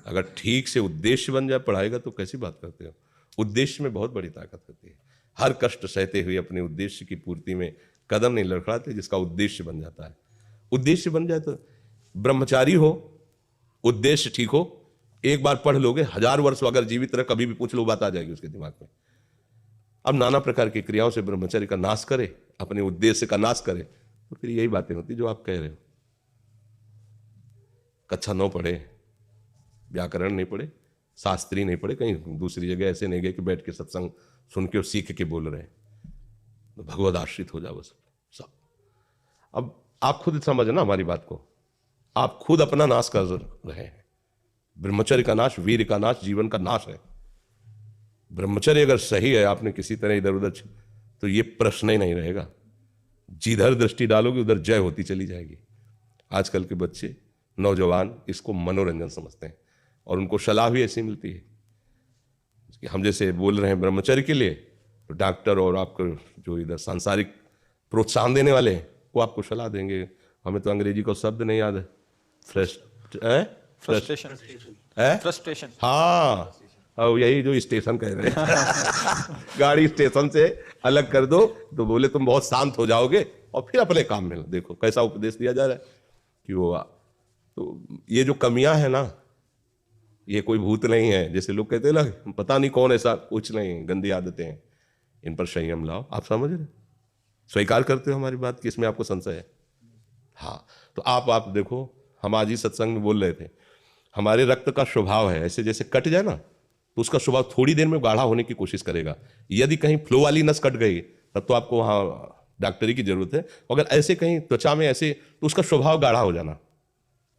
अगर ठीक से उद्देश्य बन जाए पढ़ाई का तो कैसी बात करते हो। उद्देश्य में बहुत बड़ी ताकत होती है। हर कष्ट सहते हुए अपने उद्देश्य की पूर्ति में कदम नहीं लड़खड़ाते, जिसका उद्देश्य बन जाता है। उद्देश्य बन जाए तो ब्रह्मचारी हो, उद्देश्य ठीक हो, एक बार पढ़ लोगे, 1000 वर्ष अगर जीवित रहे कभी भी पूछ लो बात आ जाएगी उसके दिमाग में। अब नाना प्रकार की क्रियाओं से ब्रह्मचर्य का नाश करे, अपने उद्देश्य का नाश करे, तो फिर यही बातें होती जो आप कह रहे हो। कक्षा 9 पढ़े, व्याकरण नहीं पढ़े, शास्त्री नहीं पढ़े, कहीं दूसरी जगह ऐसे नहीं गए कि बैठ के सत्संग सुन के और सीख के बोल रहे हैं, तो भगवद आश्रित हो जाओ सब। अब आप खुद समझना हमारी बात को, आप खुद अपना नाश कर रहे हैं। ब्रह्मचर्य का नाश, वीर का नाश, जीवन का नाश है। ब्रह्मचर्य अगर सही है, आपने किसी तरह इधर उधर, तो ये प्रश्न ही नहीं रहेगा। जिधर दृष्टि डालोगे उधर जय होती चली जाएगी। आजकल के बच्चे, नौजवान इसको मनोरंजन समझते हैं और उनको सलाह भी ऐसी मिलती है कि हम जैसे बोल रहे हैं ब्रह्मचर्य के लिए, तो डॉक्टर और आपको जो इधर सांसारिक प्रोत्साहन देने वाले हैं वो आपको सलाह देंगे। हमें तो अंग्रेजी का शब्द नहीं याद है, फ्रस्ट्रेशन। हाँ, और यही जो स्टेशन कह रहे हैं गाड़ी स्टेशन से अलग कर दो तो बोले तुम बहुत शांत हो जाओगे और फिर अपने काम में। देखो कैसा उपदेश दिया जा रहा है कि वो, तो ये जो कमियां है ना, ये कोई भूत नहीं है जैसे लोग कहते हैं ना, पता नहीं कौन, ऐसा कुछ नहीं, गंदी आदतें हैं, इन पर संयम लाओ। आप समझ रहे, स्वीकार करते हो हमारी बात कि इसमें आपको संशय है? हाँ, तो आप देखो, हम आज ही सत्संग में बोल रहे थे, हमारे रक्त का स्वभाव है ऐसे, जैसे कट जाए ना तो उसका स्वभाव थोड़ी देर में गाढ़ा होने की कोशिश करेगा। यदि कहीं फ्लो वाली नस कट गई तब तो आपको वहाँ डॉक्टरी की जरूरत है। अगर ऐसे कहीं त्वचा में ऐसे, तो उसका स्वभाव गाढ़ा हो जाना,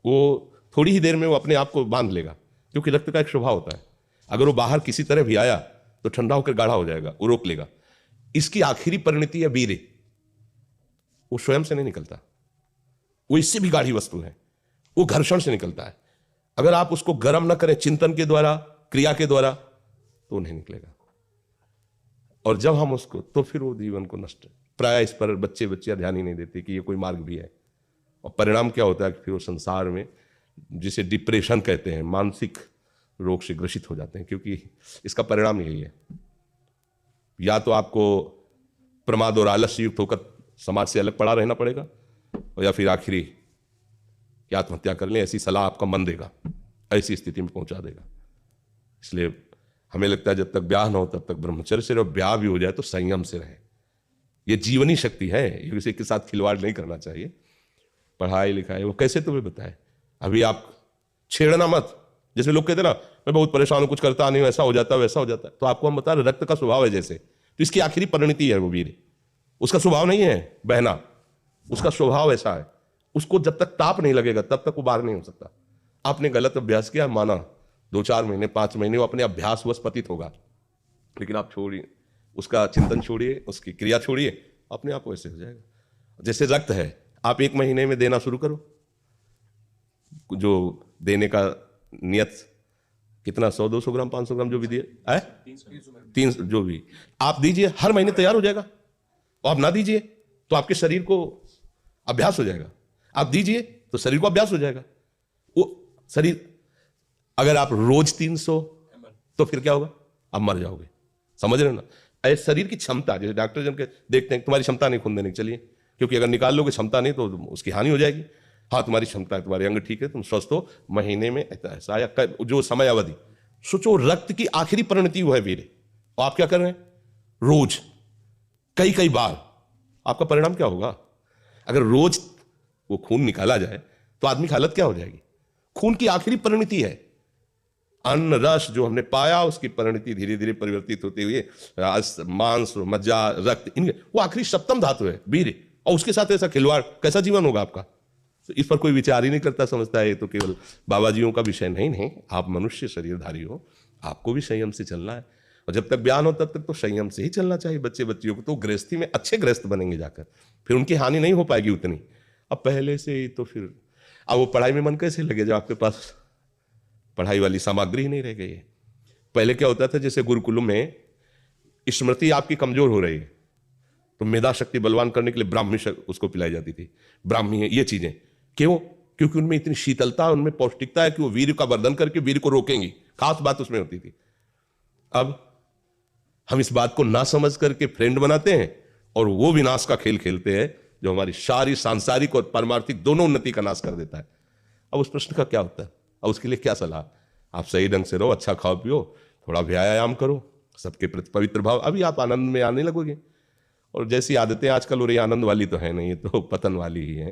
वो थोड़ी ही देर में वो अपने आप को बांध लेगा, क्योंकि रक्त का एक स्वभाव होता है। अगर वो बाहर किसी तरह भी आया तो ठंडा होकर गाढ़ा हो जाएगा, वो रोक लेगा। इसकी आखिरी परिणति है वीर्य, वो स्वयं से नहीं निकलता, वो इससे भी गाढ़ी वस्तु है, वो घर्षण से निकलता है। अगर आप उसको गर्म न करें चिंतन के द्वारा, क्रिया के द्वारा, तो नहीं निकलेगा। और जब हम उसको, तो फिर वो जीवन को नष्ट, प्राय इस पर बच्चियां ध्यान ही नहीं देते कि ये कोई मार्ग भी है। और परिणाम क्या होता है कि फिर वो संसार में, जिसे डिप्रेशन कहते हैं, मानसिक रोग से ग्रसित हो जाते हैं, क्योंकि इसका परिणाम यही है। या तो आपको प्रमाद और आलस्य युक्त होकर समाज से अलग पड़ा रहना पड़ेगा, और या फिर आखिरी कि आत्महत्या कर लें, ऐसी सलाह आपका मन देगा, ऐसी स्थिति में पहुंचा देगा। इसलिए हमें लगता है जब तक ब्याह ना हो तब तक ब्रह्मचर्य से रहो, ब्याह भी हो जाए तो संयम से रहे। ये जीवनी शक्ति है, ये किसी के साथ खिलवाड़ नहीं करना चाहिए। पढ़ाई लिखाई वो कैसे तुम्हें बताए, अभी आप छेड़ना मत। जैसे लोग कहते ना, मैं बहुत परेशान हूं, कुछ करता नहीं हूं, ऐसा हो जाता है वैसा हो जाता है, तो आपको हम बता रहे रक्त का स्वभाव है जैसे, तो इसकी आखिरी परिणति है वो वीर। उसका स्वभाव नहीं है बहना, उसका स्वभाव ऐसा है, उसको जब तक ताप नहीं लगेगा तब तक वो बाहर नहीं हो सकता। आपने गलत अभ्यास किया, माना 2-4 महीने 5 महीने वो अपने अभ्यासवश पतित होगा, लेकिन आप छोड़िए, उसका चिंतन छोड़िए, उसकी क्रिया छोड़िए, अपने आप वैसे हो जाएगा। जैसे रक्त है, आप 1 महीने में देना शुरू करो, जो देने का नियत कितना, 100-200 ग्राम 500 ग्राम जो भी दिए, 300 जो भी आप दीजिए, हर महीने तैयार हो जाएगा। और आप ना दीजिए तो आपके शरीर को अभ्यास हो जाएगा, आप दीजिए तो शरीर को अभ्यास हो जाएगा। वो शरीर, अगर आप रोज 300, तो फिर क्या होगा, आप मर जाओगे। समझ रहे हो ना, ऐसे शरीर की क्षमता, जैसे डॉक्टर जन के देखते हैं तुम्हारी क्षमता नहीं खून देने की, चलिए, क्योंकि अगर निकाल लोगे क्षमता नहीं तो उसकी हानि हो जाएगी। हाँ, तुम्हारी क्षमता है, तुम्हारे अंग ठीक है, तुम स्वस्थ हो, महीने में ऐसा या जो समय अवधि, सोचो रक्त की आखिरी परिणति वो है वीर। और आप क्या कर रहे हैं, रोज कई बार, आपका परिणाम क्या होगा? अगर रोज वो खून निकाला जाए तो आदमी की हालत क्या हो जाएगी? खून की आखिरी परिणति है, अन्न रस जो हमने पाया उसकी परिणति धीरे धीरे परिवर्तित होते हुए मांस, मज्जा, रक्त, इनके वो आखिरी सप्तम धातु है वीर। और उसके साथ ऐसा खिलवाड़, कैसा जीवन होगा आपका? तो इस पर कोई विचार ही नहीं करता, समझता है ये तो केवल बाबा जियों का विषय। नहीं, आप मनुष्य शरीरधारी हो, आपको भी संयम से चलना है। और जब तक ज्ञान हो तब तक तो संयम से ही चलना चाहिए बच्चियों को। तो गृहस्थी में अच्छे गृहस्थ बनेंगे जाकर, फिर उनकी हानि नहीं हो पाएगी उतनी। अब पहले से ही तो फिर अब वो पढ़ाई में मन कैसे लगे जब आपके पास पढ़ाई वाली सामग्री ही नहीं रह गई है। पहले क्या होता था, जैसे गुरुकुलों में स्मृति आपकी कमजोर हो रही है तो मेधा शक्ति बलवान करने के लिए ब्राह्मी उसको पिलाई जाती थी, ब्राह्मी है ये चीजें। क्यों? क्योंकि उनमें इतनी शीतलता, उनमें पौष्टिकता है कि वो वीर का वर्धन करके वीर को रोकेंगी। खास बात उसमें होती थी। अब हम इस बात को ना समझ करके फ्रेंड बनाते हैं और वो विनाश का खेल खेलते हैं जो हमारी शारीरिक, सांसारिक और पारमार्थिक दोनों उन्नति का नाश कर देता है। अब उस प्रश्न का क्या होता है? अब उसके लिए क्या सलाह? आप सही ढंग से रहो, अच्छा खाओ पियो, थोड़ा व्यायाम करो, सबके प्रति पवित्र भाव, अभी आप आनंद में आने लगोगे। और जैसी आदतें आजकल हो रही, आनंद वाली तो है नहीं, ये तो पतन वाली ही है।